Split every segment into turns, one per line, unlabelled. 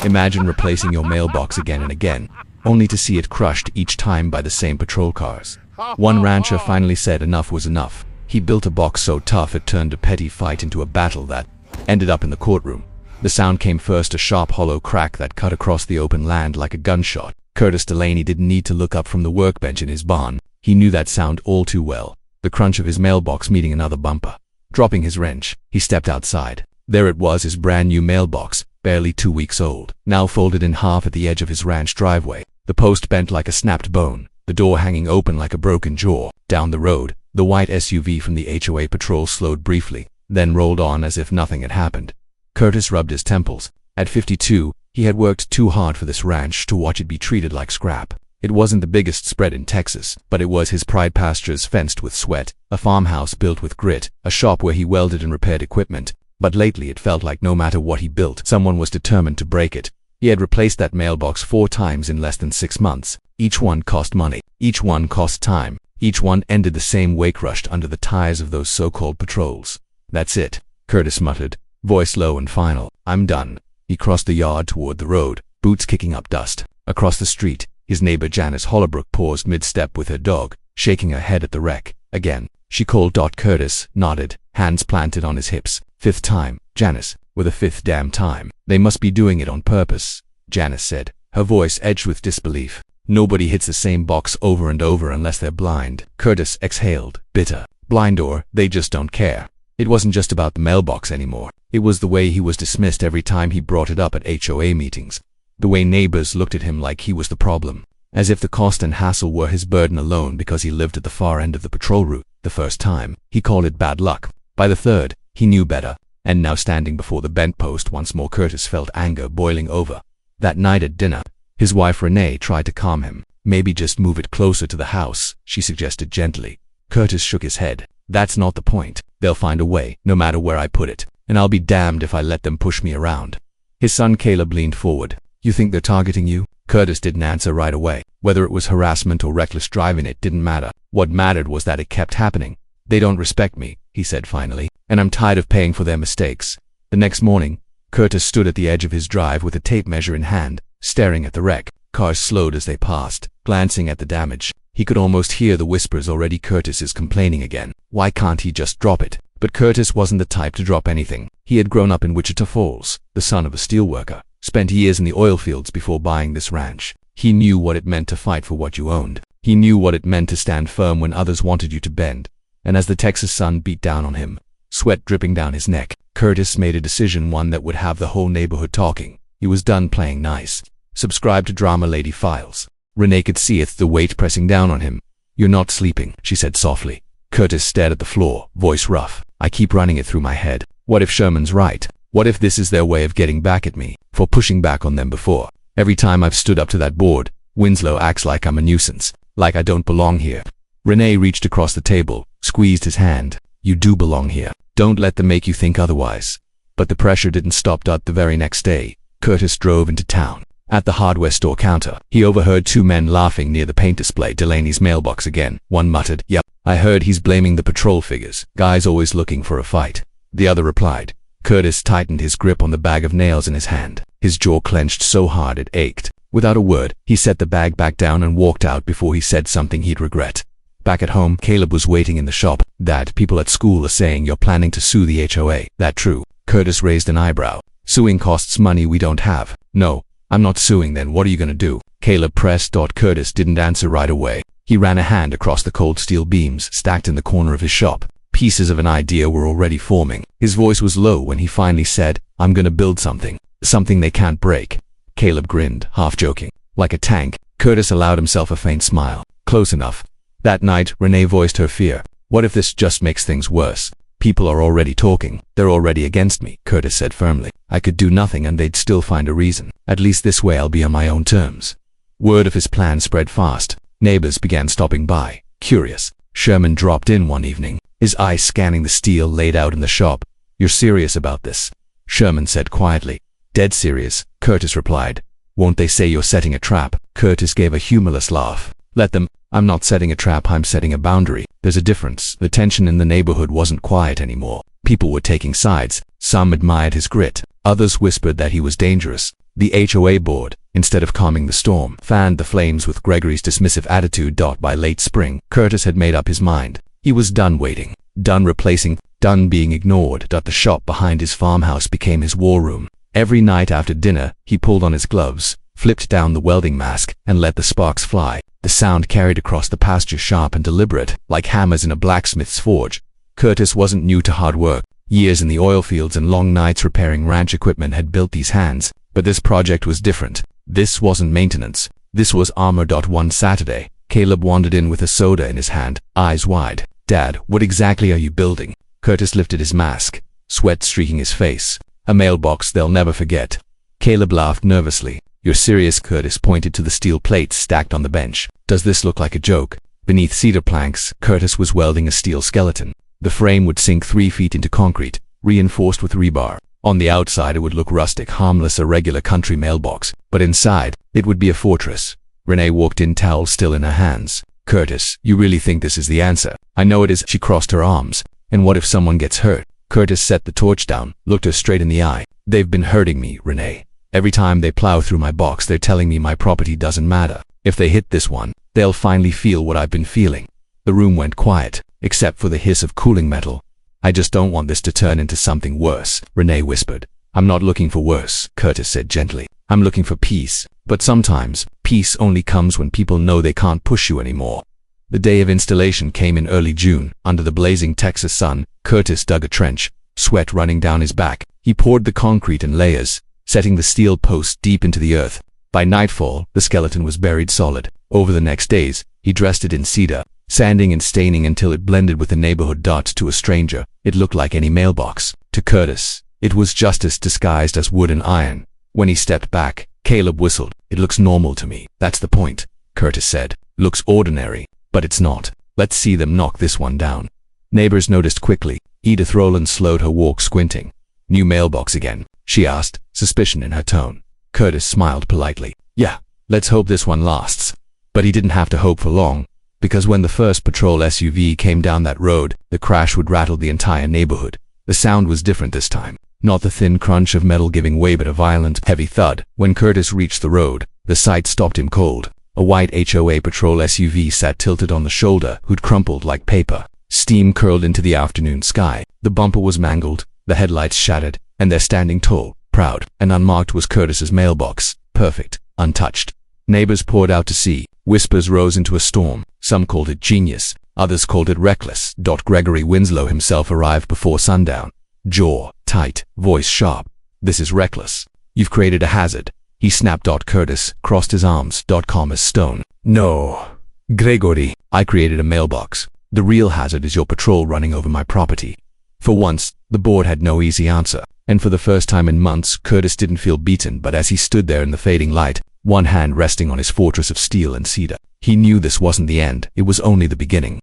Imagine replacing your mailbox again and again, only to see it crushed each time by the same patrol cars. One rancher finally said enough was enough. He built a box so tough it turned a petty fight into a battle that ended up in the courtroom. The sound came first, a sharp hollow crack that cut across the open land like a gunshot. Curtis Delaney didn't need to look up from the workbench in his barn. He knew that sound all too well. The crunch of his mailbox meeting another bumper. Dropping his wrench, he stepped outside. There it was, his brand new mailbox, barely 2 weeks old, now folded in half at the edge of his ranch driveway. The post bent like a snapped bone, the door hanging open like a broken jaw. Down the road, the white SUV from the HOA patrol slowed briefly, then rolled on as if nothing had happened. Curtis rubbed his temples. At 52, he had worked too hard for this ranch to watch it be treated like scrap. It wasn't the biggest spread in Texas, but it was his pride, pastures fenced with sweat, a farmhouse built with grit, a shop where he welded and repaired equipment. But lately it felt like no matter what he built, someone was determined to break it. He had replaced that mailbox 4 times in less than 6 months. Each one cost money. Each one cost time. Each one ended the same way, crushed under the tires of those so-called patrols. That's it, Curtis muttered, voice low and final. I'm done. He crossed the yard toward the road, boots kicking up dust. Across the street, his neighbor Janice Hollowbrook paused mid-step with her dog, shaking her head at the wreck. Again, she called. Curtis nodded, hands planted on his hips. 5th time, Janice, with a 5th damn time. They must be doing it on purpose, Janice said, her voice edged with disbelief. Nobody hits the same box over and over unless they're blind. Curtis exhaled, bitter. Blind, or they just don't care. It wasn't just about the mailbox anymore. It was the way he was dismissed every time he brought it up at HOA meetings. The way neighbors looked at him like he was the problem, as if the cost and hassle were his burden alone because he lived at the far end of the patrol route. The first time, he called it bad luck. By the 3rd, he knew better. And now, standing before the bent post once more, Curtis felt anger boiling over. That night at dinner, his wife Renee tried to calm him. Maybe just move it closer to the house, she suggested gently. Curtis shook his head. That's not the point. They'll find a way, no matter where I put it. And I'll be damned if I let them push me around. His son Caleb leaned forward. You think they're targeting you? Curtis didn't answer right away. Whether it was harassment or reckless driving, it didn't matter. What mattered was that it kept happening. They don't respect me, he said finally, and I'm tired of paying for their mistakes. The next morning, Curtis stood at the edge of his drive with a tape measure in hand, staring at the wreck. Cars slowed as they passed, glancing at the damage. He could almost hear the whispers already. Curtis is complaining again. Why can't he just drop it? But Curtis wasn't the type to drop anything. He had grown up in Wichita Falls, the son of a steelworker, spent years in the oil fields before buying this ranch. He knew what it meant to fight for what you owned. He knew what it meant to stand firm when others wanted you to bend. And as the Texas sun beat down on him, sweat dripping down his neck, Curtis made a decision, one that would have the whole neighborhood talking. He was done playing nice. Subscribe to Drama Lady Files. Renee could see it, the weight pressing down on him. You're not sleeping, she said softly. Curtis stared at the floor, voice rough. I keep running it through my head. What if Sherman's right? What if this is their way of getting back at me for pushing back on them before? Every time I've stood up to that board, Winslow acts like I'm a nuisance, like I don't belong here. Renee reached across the table, squeezed his hand. You do belong here. Don't let them make you think otherwise. But the pressure didn't stop. The very next day, Curtis drove into town. At the hardware store counter, he overheard 2 men laughing near the paint display. Delaney's mailbox again. One muttered, "Yep, I heard he's blaming the patrol figures. Guy's always looking for a fight." The other replied. Curtis tightened his grip on the bag of nails in his hand. His jaw clenched so hard it ached. Without a word, he set the bag back down and walked out before he said something he'd regret. Back at home, Caleb was waiting in the shop. Dad, people at school are saying you're planning to sue the HOA. That true? Curtis raised an eyebrow. Suing costs money we don't have. No, I'm not suing. Then what are you gonna do? Caleb pressed. Curtis didn't answer right away. He ran a hand across the cold steel beams stacked in the corner of his shop. Pieces of an idea were already forming. His voice was low when he finally said, I'm gonna build something. Something they can't break. Caleb grinned, half joking. Like a tank. Curtis allowed himself a faint smile. Close enough. That night, Renee voiced her fear. What if this just makes things worse? People are already talking. They're already against me, Curtis said firmly. I could do nothing and they'd still find a reason. At least this way I'll be on my own terms. Word of his plan spread fast. Neighbors began stopping by, curious. Sherman dropped in one evening, his eyes scanning the steel laid out in the shop. You're serious about this? Sherman said quietly. Dead serious, Curtis replied. Won't they say you're setting a trap? Curtis gave a humorless laugh. Let them. I'm not setting a trap, I'm setting a boundary. There's a difference. The tension in the neighborhood wasn't quiet anymore. People were taking sides. Some admired his grit. Others whispered that he was dangerous. The HOA board, instead of calming the storm, fanned the flames with Gregory's dismissive attitude. By late spring, Curtis had made up his mind. He was done waiting, done replacing, done being ignored. The shop behind his farmhouse became his war room. Every night after dinner, he pulled on his gloves, flipped down the welding mask, and let the sparks fly. The sound carried across the pasture, sharp and deliberate, like hammers in a blacksmith's forge. Curtis wasn't new to hard work. Years in the oil fields and long nights repairing ranch equipment had built these hands. But this project was different. This wasn't maintenance. This was armor. One Saturday, Caleb wandered in with a soda in his hand, eyes wide. "Dad, what exactly are you building?" Curtis lifted his mask, sweat streaking his face. "A mailbox they'll never forget." Caleb laughed nervously. "You're serious?" Curtis pointed to the steel plates stacked on the bench. "Does this look like a joke?" Beneath cedar planks, Curtis was welding a steel skeleton. The frame would sink 3 feet into concrete, reinforced with rebar. On the outside it would look rustic, harmless, a regular country mailbox. But inside, it would be a fortress. Renee walked in, towel still in her hands. "Curtis, you really think this is the answer?" "I know it is." She crossed her arms. "And what if someone gets hurt?" Curtis set the torch down, looked her straight in the eye. "They've been hurting me, Renee. Every time they plow through my box, they're telling me my property doesn't matter. If they hit this one, they'll finally feel what I've been feeling." The room went quiet, except for the hiss of cooling metal. "I just don't want this to turn into something worse," Renee whispered. "I'm not looking for worse," Curtis said gently. "I'm looking for peace. But sometimes, peace only comes when people know they can't push you anymore." The day of installation came in early June. Under the blazing Texas sun, Curtis dug a trench, sweat running down his back. He poured the concrete in layers, setting the steel posts deep into the earth. By nightfall, the skeleton was buried solid. Over the next days, he dressed it in cedar, sanding and staining until it blended with the neighborhood. To a stranger, it looked like any mailbox. To Curtis, it was justice disguised as wood and iron. When he stepped back, Caleb whistled. "It looks normal to me." "That's the point," Curtis said. "Looks ordinary, but it's not. Let's see them knock this one down." Neighbors noticed quickly. Edith Rowland slowed her walk, squinting. "New mailbox again?" she asked, suspicion in her tone. Curtis smiled politely. "Yeah, let's hope this one lasts." But he didn't have to hope for long, because when the first patrol SUV came down that road, the crash would rattle the entire neighborhood. The sound was different this time. Not the thin crunch of metal giving way, but a violent, heavy thud. When Curtis reached the road, the sight stopped him cold. A white HOA patrol SUV sat tilted on the shoulder, hood crumpled like paper. Steam curled into the afternoon sky. The bumper was mangled, the headlights shattered, and there, standing tall, proud, and unmarked, was Curtis's mailbox. Perfect, untouched. Neighbors poured out to see. Whispers rose into a storm. Some called it genius, others called it reckless. Gregory Winslow himself arrived before sundown. Jaw tight, voice sharp. "This is reckless. You've created a hazard." He snapped. Curtis crossed his arms. Calm as stone. "No, Gregory, I created a mailbox. The real hazard is your patrol running over my property." For once, the board had no easy answer. And for the first time in months, Curtis didn't feel beaten. But as he stood there in the fading light, one hand resting on his fortress of steel and cedar, he knew this wasn't the end. It was only the beginning.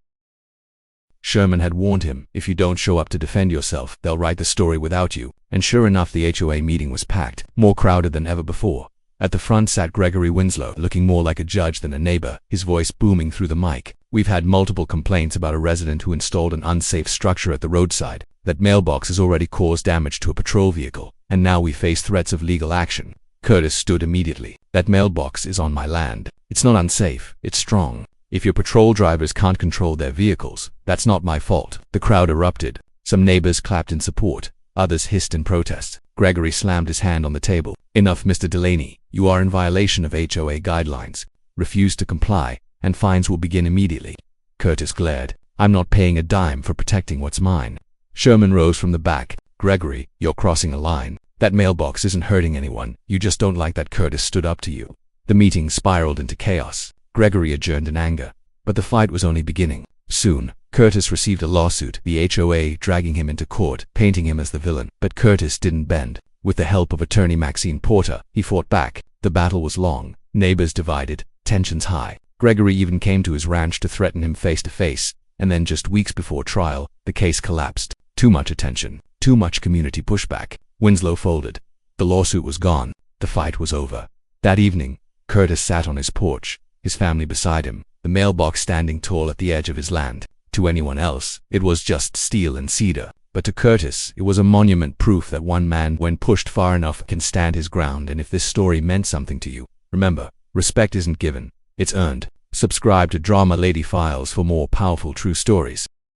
Sherman had warned him, "If you don't show up to defend yourself, they'll write the story without you." And sure enough, the HOA meeting was packed, more crowded than ever before. At the front sat Gregory Winslow, looking more like a judge than a neighbor, his voice booming through the mic. "We've had multiple complaints about a resident who installed an unsafe structure at the roadside. That mailbox has already caused damage to a patrol vehicle, and now we face threats of legal action." Curtis stood immediately. "That mailbox is on my land. It's not unsafe, it's strong. If your patrol drivers can't control their vehicles, that's not my fault." The crowd erupted. Some neighbors clapped in support, others hissed in protest. Gregory slammed his hand on the table. "Enough, Mr. Delaney. You are in violation of HOA guidelines. Refuse to comply, and fines will begin immediately." Curtis glared. "I'm not paying a dime for protecting what's mine." Sherman rose from the back. "Gregory, you're crossing a line. That mailbox isn't hurting anyone. You just don't like that Curtis stood up to you." The meeting spiraled into chaos. Gregory adjourned in anger. But the fight was only beginning. Soon, Curtis received a lawsuit, the HOA dragging him into court, painting him as the villain. But Curtis didn't bend. With the help of attorney Maxine Porter, he fought back. The battle was long. Neighbors divided, tensions high. Gregory even came to his ranch to threaten him face to face. And then just weeks before trial, the case collapsed. Too much attention, too much community pushback. Winslow folded. The lawsuit was gone. The fight was over. That evening, Curtis sat on his porch, his family beside him, the mailbox standing tall at the edge of his land. To anyone else, it was just steel and cedar. But to Curtis, it was a monument, proof that one man, when pushed far enough, can stand his ground. And if this story meant something to you, remember, respect isn't given, it's earned. Subscribe to Drama Lady Files for more powerful true stories.